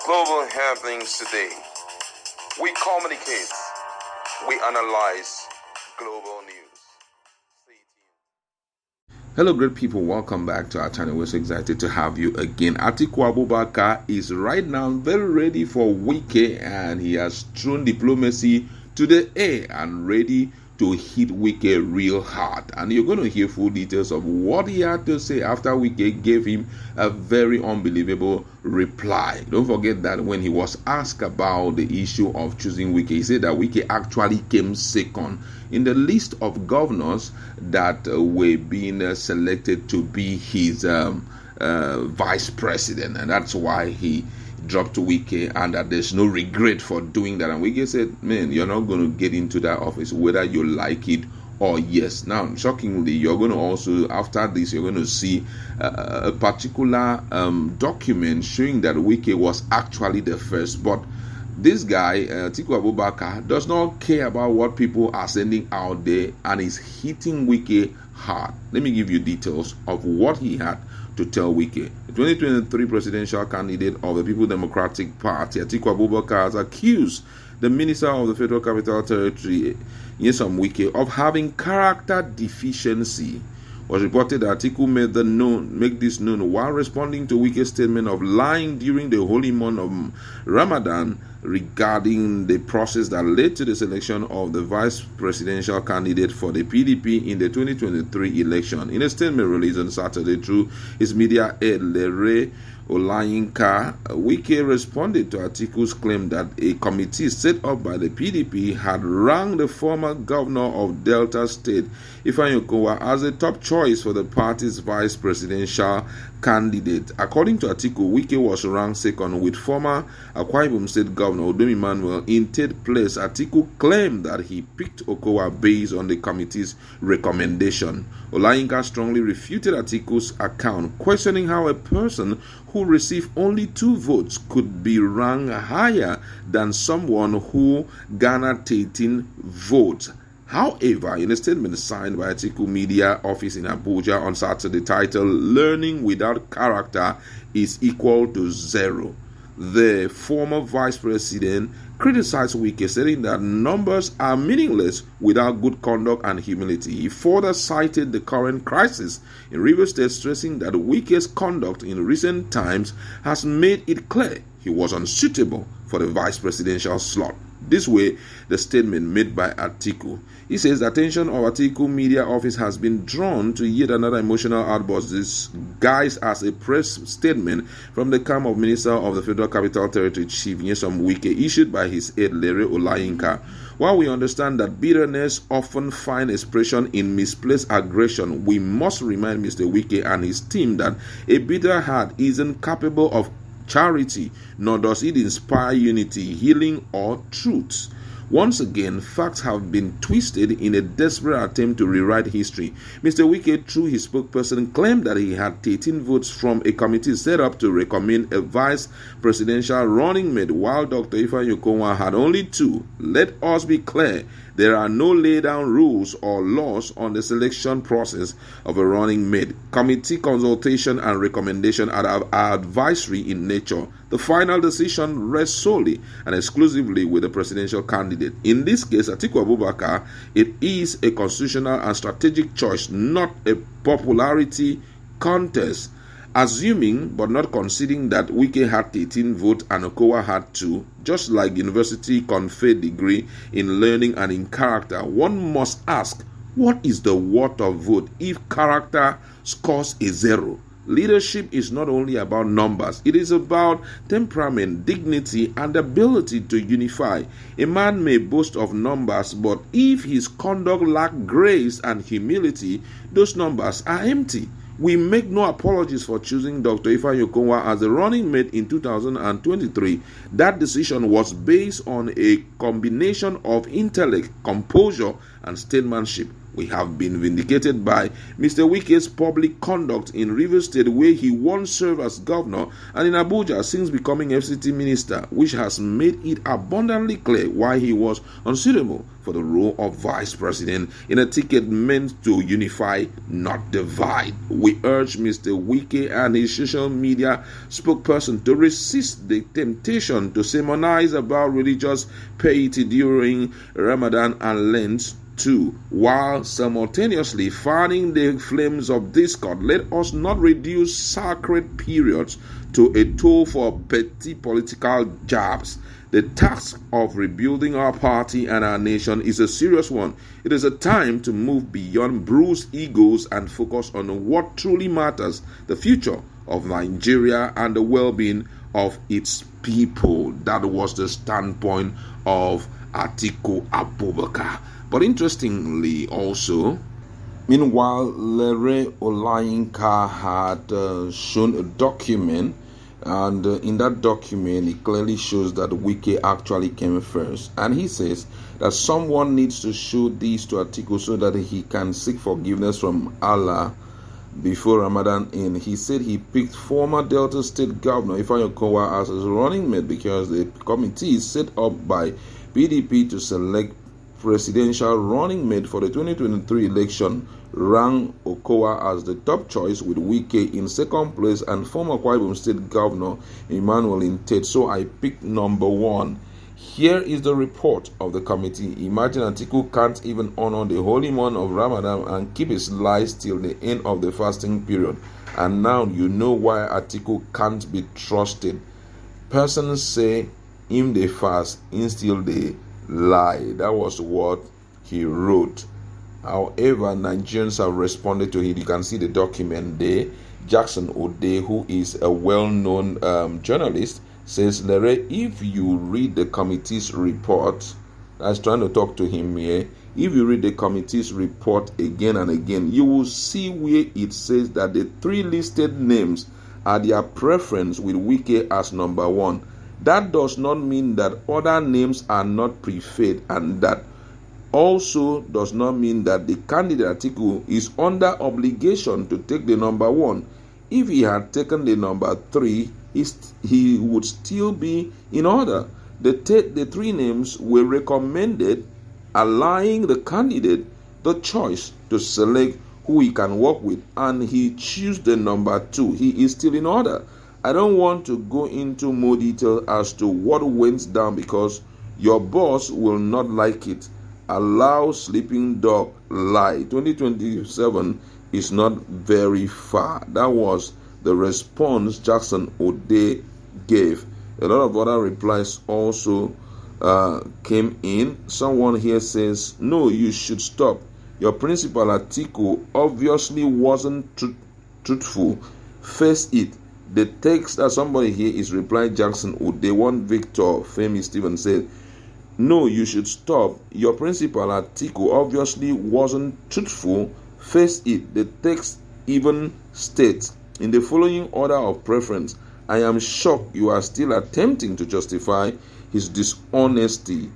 Global happenings today. We communicate. We analyze global news. Stay tuned. Hello, great people. Welcome back to our channel. We're so excited to have you again. Atiku Abubakar is right now very ready for Wike, and he has thrown diplomacy to the air and ready to hit Wike real hard. And you're going to hear full details of what he had to say after Wike gave him a very unbelievable reply. Don't forget that when he was asked about the issue of choosing Wike, he said that Wike actually came second in the list of governors that were being selected to be his vice president, and that's why he dropped to Wike, and that there's no regret for doing that. And Wike said, man, you're not going to get into that office whether you like it or yes. Now, shockingly, you're going to also, after this, you're going to see a particular document showing that Wike was actually the first. But this guy, Atiku Abubakar, does not care about what people are sending out there and is hitting Wike hard. Let me give you details of what he had to tell Wike. The 2023 presidential candidate of the People Democratic Party, Atiku Abubakar, has accused the Minister of the Federal Capital Territory, Nyesom Wike, of having character deficiency. It was reported that Atiku made this known while responding to Wike's statement of lying during the holy month of Ramadan regarding the process that led to the selection of the vice presidential candidate for the PDP in the 2023 election. In a statement released on Saturday through his media aide Lere Olayinka, Wike responded to Atiku's claim that a committee set up by the PDP had ranked the former governor of Delta State, Ifeanyi Okowa, as a top choice for the party's vice presidential candidate. According to Atiku, Wike was ranked second, with former Akwa Ibom State Governor Odom Emmanuel in third place. Atiku claimed that he picked Okowa based on the committee's recommendation. Olayinka strongly refuted Atiku's account, questioning how a person who received only 2 votes could be ranked higher than someone who garnered 13 votes. However, in a statement signed by Atiku Media Office in Abuja on Saturday titled "Learning Without Character is Equal to Zero," the former vice president criticized Wike, saying that numbers are meaningless without good conduct and humility. He further cited the current crisis in Rivers State, stressing that Wike's conduct in recent times has made it clear he was unsuitable for the vice presidential slot. This way, the statement made by Atiku. He says the attention of Atiku Media Office has been drawn to yet another emotional outburst disguised as a press statement from the camp of Minister of the Federal Capital Territory Chief Nyesom Wike, issued by his aide Lere Olayinka. While we understand that bitterness often finds expression in misplaced aggression, we must remind Mr. Wike and his team that a bitter heart isn't capable of charity, nor does it inspire unity, healing, or truth. Once again, facts have been twisted in a desperate attempt to rewrite history. Mr. Wike, through his spokesperson, claimed that he had 13 votes from a committee set up to recommend a vice presidential running mate, while Dr. Ifeanyi Okowa had only 2. Let us be clear. There are no laid-down rules or laws on the selection process of a running mate. Committee consultation and recommendation are advisory in nature. The final decision rests solely and exclusively with the presidential candidate. In this case, Atiku Abubakar, it is a constitutional and strategic choice, not a popularity contest. Assuming but not conceding that Wike had 13 votes and Okowa had 2, just like university conferred degree in learning and in character, one must ask, what is the worth of vote if character scores a 0? Leadership is not only about numbers, it is about temperament, dignity, and ability to unify. A man may boast of numbers, but if his conduct lacks grace and humility, those numbers are empty. We make no apologies for choosing Dr. Ifeanyi Okowa as the running mate in 2023. That decision was based on a combination of intellect, composure, and statesmanship. We have been vindicated by Mr. Wike's public conduct in Rivers State, where he once served as governor, and in Abuja since becoming FCT minister, which has made it abundantly clear why he was unsuitable for the role of vice president in a ticket meant to unify, not divide. We urge Mr. Wike and his social media spokesperson to resist the temptation to sermonize about religious piety during Ramadan and Lent too, while simultaneously fanning the flames of discord. Let us not reduce sacred periods to a tool for petty political jabs. The task of rebuilding our party and our nation is a serious one. It is a time to move beyond bruised egos and focus on what truly matters, the future of Nigeria and the well-being of its people. That was the standpoint of Atiku Abubakar. But interestingly also, meanwhile, Lere Olayinka had shown a document, and in that document it clearly shows that Wike actually came first, and he says that someone needs to show this to Atiku so that he can seek forgiveness from Allah before Ramadan end. He said he picked former Delta State Governor Ifeanyi Okowa as his running mate because the committee set up by PDP to select presidential running mate for the 2023 election ranked Okowa as the top choice, with Wike in second place and former Akwa Ibom State Governor Emmanuel in third. So I picked number one. Here is the report of the committee. Imagine Atiku can't even honor the holy month of Ramadan and keep his lies till the end of the fasting period. And now you know why Atiku can't be trusted. Persons say him they fast, him still they lie. That was what he wrote. However, Nigerians have responded to it. You can see the document there. Jackson Ode, who is a well-known journalist, says, Lere, if you read the committee's report, I was trying to talk to him here. If you read the committee's report again and again, you will see where it says that the three listed names are their preference, with Wike as number one. That does not mean that other names are not preferred, and that also does not mean that the candidate Atiku is under obligation to take the number one. If he had taken the number three, he would still be in order. The three names were recommended, allowing the candidate the choice to select who he can work with, and he chose the number two. He is still in order. I don't want to go into more detail as to what went down because your boss will not like it. Allow sleeping dog lie. 2027 is not very far. That was the response Jackson Ode gave. A lot of other replies also came in. Someone here says, no, you should stop. Your principal Atiku obviously wasn't truthful. Face it. The text that somebody here is replying Jackson Ode. One Victor Femi Stephen said, no, you should stop. Your principal Atiku obviously wasn't truthful. Face it. The text even states, in the following order of preference, I am shocked you are still attempting to justify his dishonesty.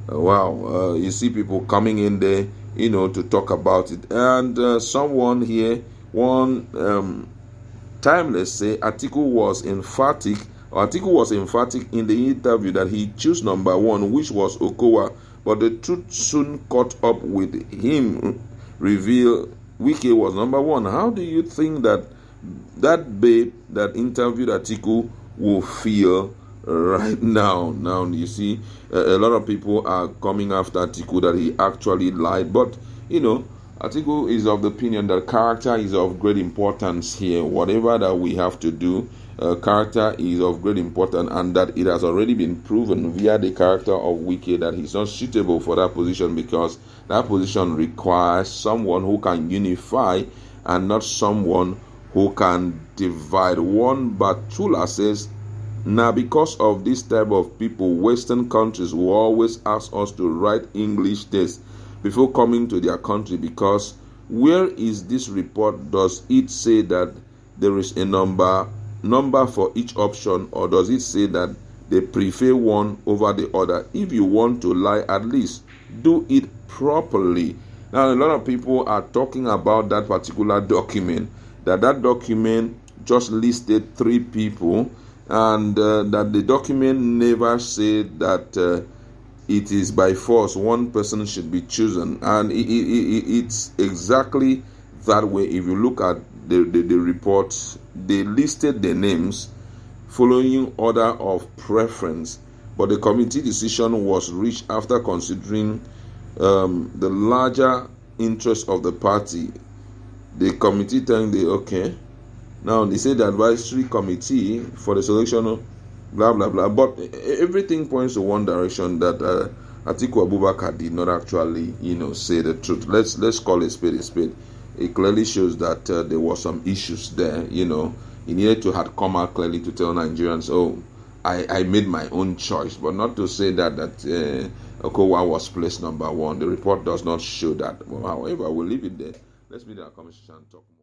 Wow. You see people coming in there, to talk about it. And someone here, one Timeless say Atiku was emphatic in the interview that he chose number one, which was Okowa, but the truth soon caught up with him, revealed Wike was number one. How do you think that babe that interviewed Atiku will feel right now? Now you see a lot of people are coming after Atiku that he actually lied, but Atiku is of the opinion that character is of great importance here. Whatever that we have to do, character is of great importance, and that it has already been proven via the character of Wike that he's not suitable for that position, because that position requires someone who can unify and not someone who can divide. One Batula says, now because of this type of people, Western countries will always ask us to write English tests before coming to their country, because where is this report? Does it say that there is a number for each option, or does it say that they prefer one over the other? If you want to lie, at least do it properly. Now, a lot of people are talking about that particular document, that document just listed 3 people, and that the document never said that it is by force one person should be chosen. And it's exactly that way. If you look at the report, they listed the names following order of preference, but the committee decision was reached after considering the larger interest of the party. The committee telling now they say the advisory committee for the selection of blah blah blah, but everything points to one direction, that Atiku Abubakar did not actually say the truth. Let's call a spade a spade. It clearly shows that there were some issues there. He needed to have come out clearly to tell Nigerians, I made my own choice, but not to say that Okowa was placed number 1. The report does not show that. Well, however, we'll leave it there. Let's meet in our conversation and talk more.